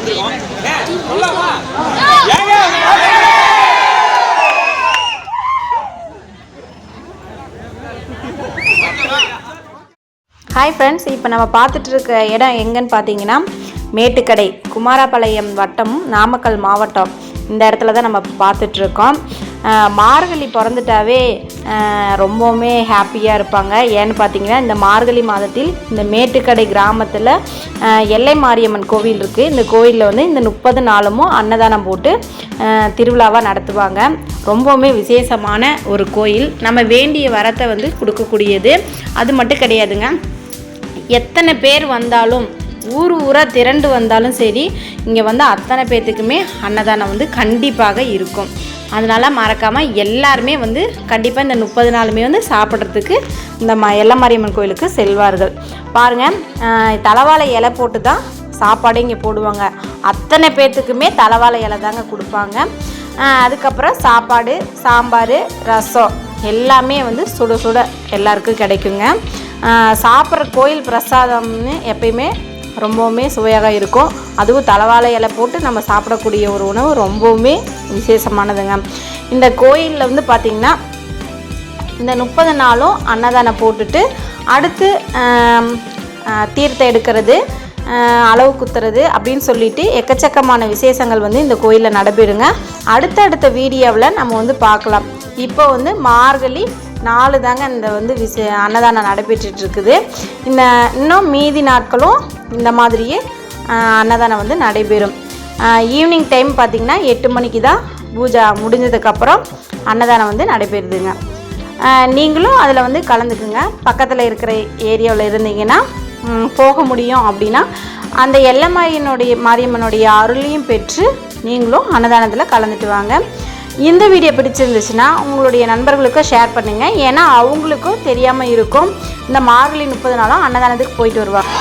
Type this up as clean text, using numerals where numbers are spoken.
Hi friends, இப்போ நம்ம பார்த்துட்டு இருக்க இடம் எங்கன்னு பார்த்தீங்கன்னா மேட்டுக்கடை, குமாரபாளையம் வட்டம், நாமக்கல் மாவட்டம். இந்த இடத்துல தான் நம்ம பார்த்துட்ருக்கோம். மார்கழி பிறந்துட்டாவே ரொம்பவுமே ஹாப்பியாக இருப்பாங்க. ஏன்னு பார்த்தீங்கன்னா இந்த மார்கழி மாதத்தில் இந்த மேட்டுக்கடை கிராமத்தில் எல்லை மாரியம்மன் கோவில் இருக்குது. இந்த கோவிலில் வந்து இந்த 30 நாளும் அன்னதானம் போட்டு திருவிழாவாக நடத்துவாங்க. ரொம்பவுமே விசேஷமான ஒரு கோயில். நம்ம வேண்டிய வரத்தை வந்து கொடுக்கக்கூடியது. அது மட்டும் கிடையாதுங்க, எத்தனை பேர் வந்தாலும் ஊராக திரண்டு வந்தாலும் சரி, இங்கே வந்து அத்தனை பேர்த்துக்குமே அன்னதானம் வந்து கண்டிப்பாக இருக்கும். அதனால் மறக்காமல் எல்லாருமே வந்து கண்டிப்பாக இந்த 30 நாளுமே வந்து சாப்பிட்றதுக்கு இந்த எல்லை மாரியம்மன் கோயிலுக்கு செல்வார்கள். பாருங்கள், தலவாழை இலை போட்டு தான் சாப்பாடு இங்கே போடுவாங்க. அத்தனை பேர்த்துக்குமே தலவாழை இலை தாங்க கொடுப்பாங்க. அதுக்கப்புறம் சாப்பாடு, சாம்பார், ரசம் எல்லாமே வந்து சுட சுட எல்லாருக்கும் கிடைக்குங்க. சாப்பிட்ற கோயில் பிரசாதம்னு எப்பயுமே ரொம்பவுமே சுவையாக இருக்கும். அதுவும் தலவாழை இலை போட்டு நம்ம சாப்பிடக்கூடிய ஒரு உணவு ரொம்பவுமே விசேஷமானதுங்க. இந்த கோயிலில் வந்து பார்த்திங்கன்னா இந்த 30 நாளும் அன்னதானம் போட்டுட்டு அடுத்து தீர்த்தம் எடுக்கிறது, அளவு குத்துறது அப்படின்னு சொல்லிட்டு எக்கச்சக்கமான விசேஷங்கள் வந்து இந்த கோயிலில் நடைபெறுங்க. அடுத்தடுத்த வீடியோவில் நம்ம வந்து பார்க்கலாம். இப்போ வந்து மார்கழி 4 தாங்க இந்த வந்து அன்னதானம் நடைபெற்றுட்ருக்குது. இன்னும் மீதி நாட்களும் இந்த மாதிரியே அன்னதானம் வந்து நடைபெறும். ஈவினிங் டைம் பார்த்திங்கன்னா 8 மணிக்கு தான் பூஜை முடிஞ்சதுக்கப்புறம் அன்னதானம் வந்து நடைபெறுதுங்க. நீங்களும் அதில் வந்து கலந்துக்குங்க. பக்கத்தில் இருக்கிற ஏரியாவில் இருந்தீங்கன்னா போக முடியும் அப்படின்னா அந்த எல்லை மாரியம்மனுடைய அருளையும் பெற்று நீங்களும் அன்னதானத்தில் கலந்துட்டு வாங்க. இந்த வீடியோ பிடிச்சிருந்துச்சுன்னா உங்களுடைய நண்பர்களுக்கும் ஷேர் பண்ணுங்கள். ஏன்னா அவங்களுக்கும் தெரியாமல் இருக்கும். இந்த மார்கழி 30 நாளும் அன்னதானத்துக்கு போயிட்டு வருவாங்க.